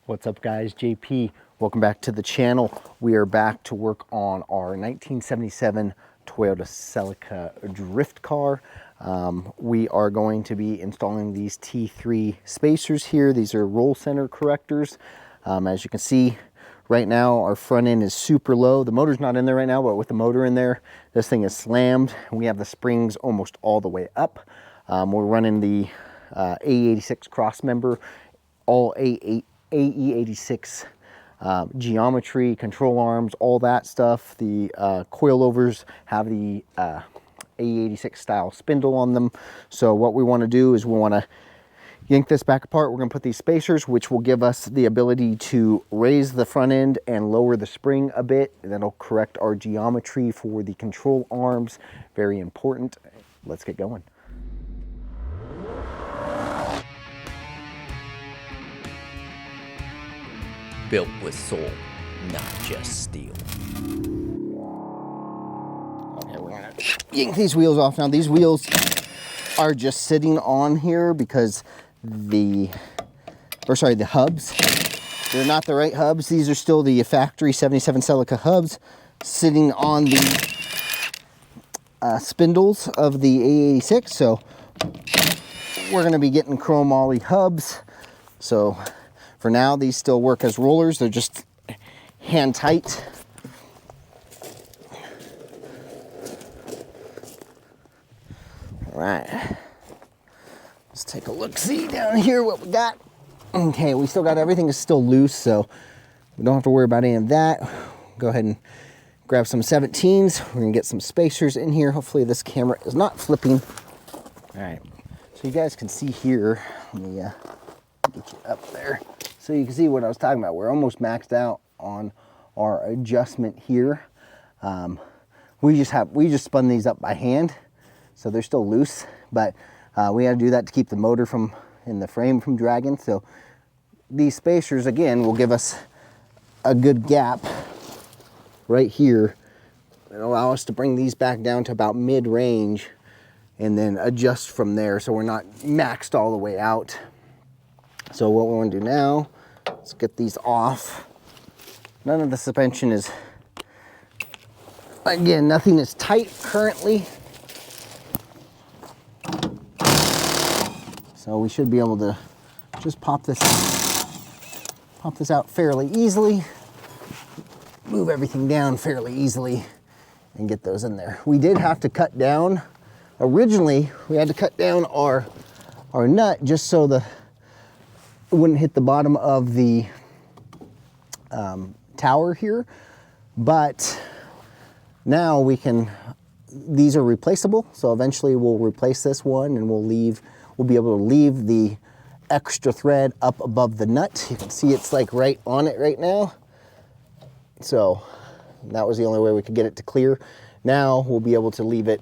What's up guys, JP. Welcome back to the channel. We are back to work on our 1977 Toyota Celica drift car. We are going to be installing these T3 spacers here. These are roll center correctors. As you can see, right now our front end is super low. The motor's not in there right now, but with the motor in there, this thing is slammed. We have the springs almost all the way up. We're running the AE86 cross member, all AE86 geometry, control arms, all that stuff. The coilovers have the AE86 style spindle on them. So what we want to do is we want to yank this back apart. We're going to put these spacers, which will give us the ability to raise the front end and lower the spring a bit. That'll correct our geometry for the control arms. Very important. Let's get going. Built with soul, not just steel. Okay, we're gonna yank these wheels off now. These wheels are just sitting on here because the hubs, they're not the right hubs. These are still the factory 77 Celica hubs sitting on the spindles of the AE86. So we're gonna be getting chromoly hubs. So for now, these still work as rollers. They're just hand tight. All right, let's take a look, see down here what we got. Okay, we still got everything is still loose, so we don't have to worry about any of that. Go ahead and grab some 17s. We're gonna get some spacers in here. Hopefully this camera is not flipping. All right, so you guys can see here, let me get you up there so you can see what I was talking about. We're almost maxed out on our adjustment here. We just spun these up by hand, so they're still loose, but we had to do that to keep the motor in the frame from dragging. So these spacers again will give us a good gap right here and allow us to bring these back down to about mid-range and then adjust from there so we're not maxed all the way out. So what we want to do now, let's get these off. None of the suspension is, again, nothing is tight currently. So we should be able to just pop this out fairly easily, move everything down fairly easily, and get those in there. We did have to cut down, originally we had to cut down our nut just so it wouldn't hit the bottom of the tower here, but now we can, these are replaceable, so eventually we'll replace this one and we'll be able to leave the extra thread up above the nut. You can see it's like right on it right now. So that was the only way we could get it to clear. Now we'll be able to leave it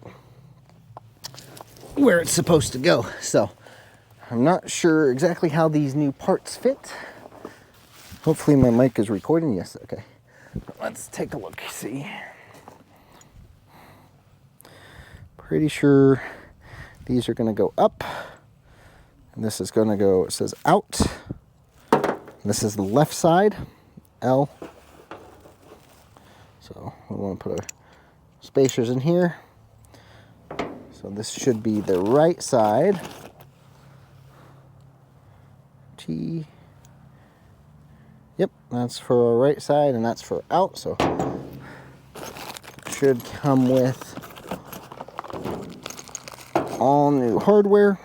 where it's supposed to go. So I'm not sure exactly how these new parts fit. Hopefully my mic is recording. Yes, okay. Let's take a look, see. Pretty sure these are gonna go up. And this is gonna go, it says out. This is the left side, L. So we wanna put our spacers in here. So this should be the right side. T. Yep, that's for our right side and that's for out, so it should come with all new hardware.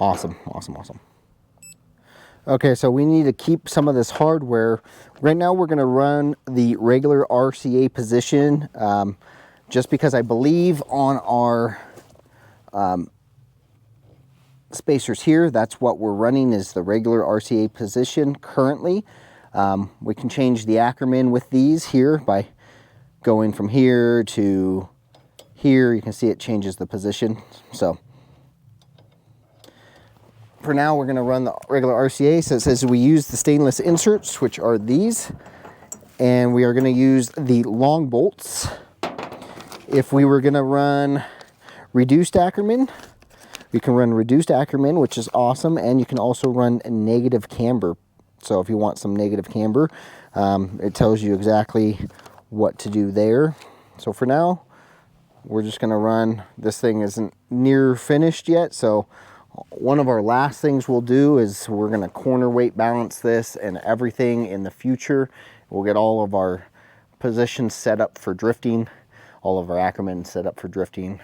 Awesome, awesome, awesome. Okay, so we need to keep some of this hardware. Right now we're gonna run the regular RCA position, just because I believe on our spacers here, that's what we're running is the regular RCA position currently. We can change the Ackerman with these here by going from here to here. You can see it changes the position. So for now, we're going to run the regular RCA. So it says we use the stainless inserts, which are these, and we are going to use the long bolts. If we were going to run reduced Ackerman. You can run reduced Ackerman, which is awesome, and you can also run a negative camber. So if you want some negative camber, it tells you exactly what to do there. So for now, we're just going to run. This thing isn't near finished yet, so one of our last things we'll do is we're going to corner weight balance this and everything in the future. We'll get all of our positions set up for drifting, all of our Ackerman set up for drifting.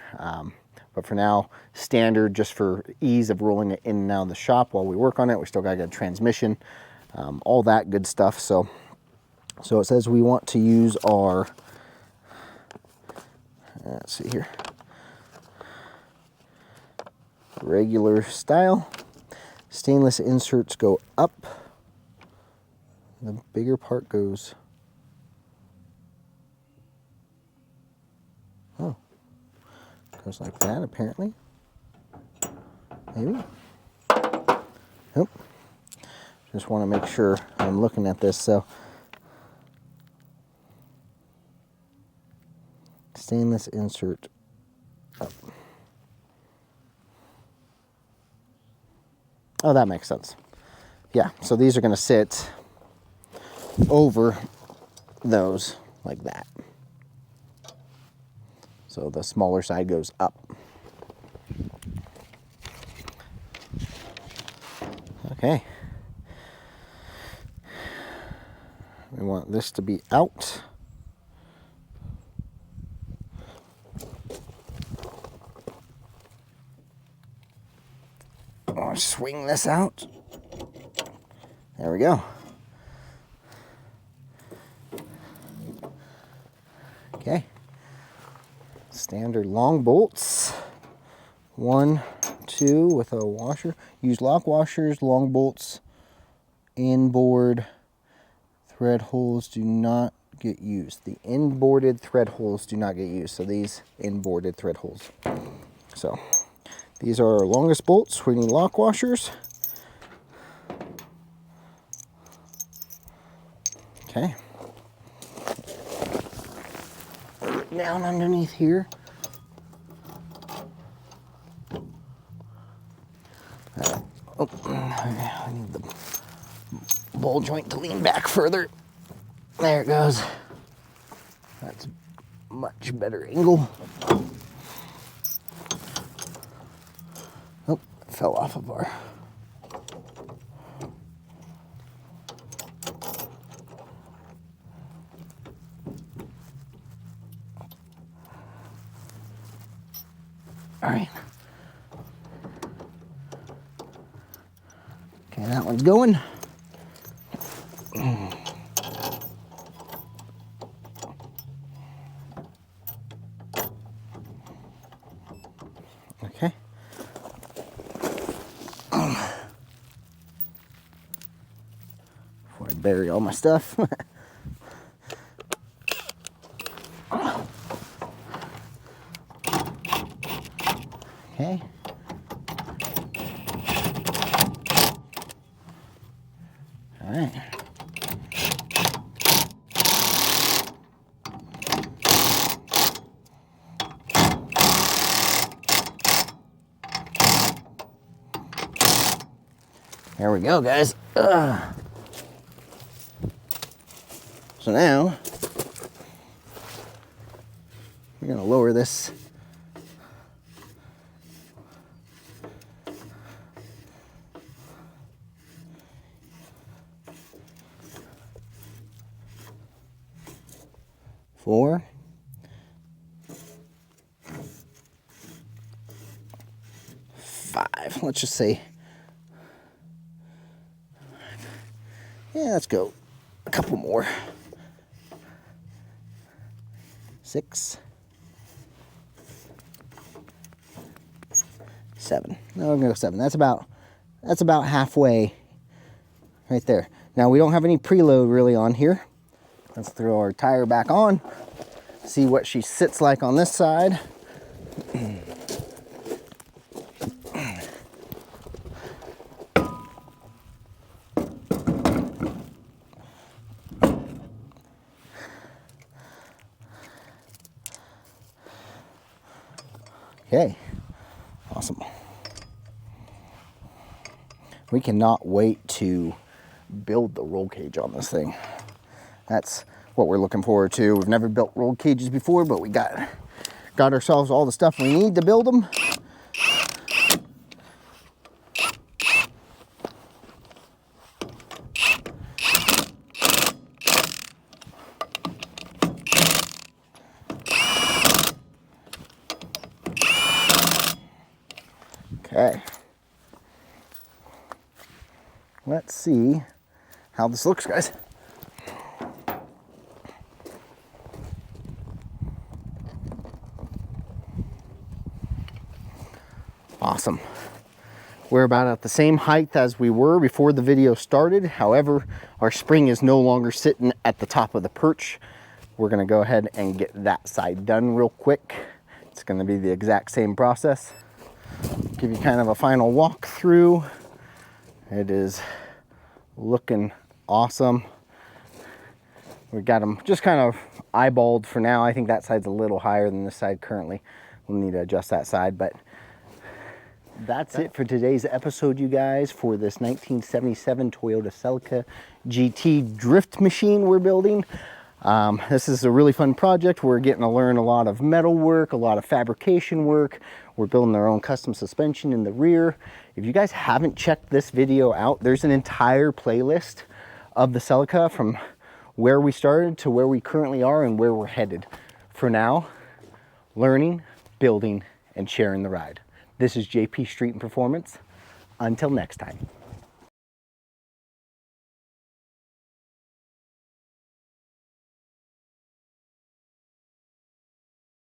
But for now, standard, just for ease of rolling it in and out of the shop while we work on it. We still got to get a transmission, all that good stuff. So it says we want to use our, let's see here, regular style. Stainless inserts go up. The bigger part goes, oh, goes like that apparently. Maybe. Nope. Just want to make sure I'm looking at this. So stainless insert up. Oh, that makes sense. Yeah, so these are going to sit over those like that. So the smaller side goes up. Okay. We want this to be out. I'll swing this out. There we go. Okay. Standard long bolts. 1, 2 with a washer. Use lock washers, long bolts, inboard thread holes do not get used. The inboarded thread holes do not get used. So these inboarded thread holes. So these are our longest bolts. We need lock washers. Okay. Down underneath here. Oh, I need the ball joint to lean back further. There it goes. That's a much better angle. Oh, it fell off of our. All right. Okay, that one's going. Okay. Before I bury all my stuff. Okay. All right. There we go, guys. So now we're gonna lower this. Four. Five. Let's just say. Yeah, let's go a couple more. 6. 7. No, we're gonna go 7. That's about halfway right there. Now we don't have any preload really on here. Let's throw our tire back on, see what she sits like on this side. Okay, awesome. We cannot wait to build the roll cage on this thing. That's what we're looking forward to. We've never built roll cages before, but we got ourselves all the stuff we need to build them. Okay. Let's see how this looks, guys. Awesome. We're about at the same height as we were before the video started. However, our spring is no longer sitting at the top of the perch. We're gonna go ahead and get that side done real quick. It's gonna be the exact same process. Give you kind of a final walkthrough. It is looking awesome. We got them just kind of eyeballed for now. I think that side's a little higher than this side currently. We'll need to adjust that side, but that's it for today's episode, you guys, for this 1977 Toyota Celica GT drift machine we're building. This is a really fun project. We're getting to learn a lot of metal work, a lot of fabrication work. We're building our own custom suspension in the rear. If you guys haven't checked this video out, there's an entire playlist of the Celica from where we started to where we currently are and where we're headed. For now, learning, building, and sharing the ride. This is JP Street and Performance. Until next time.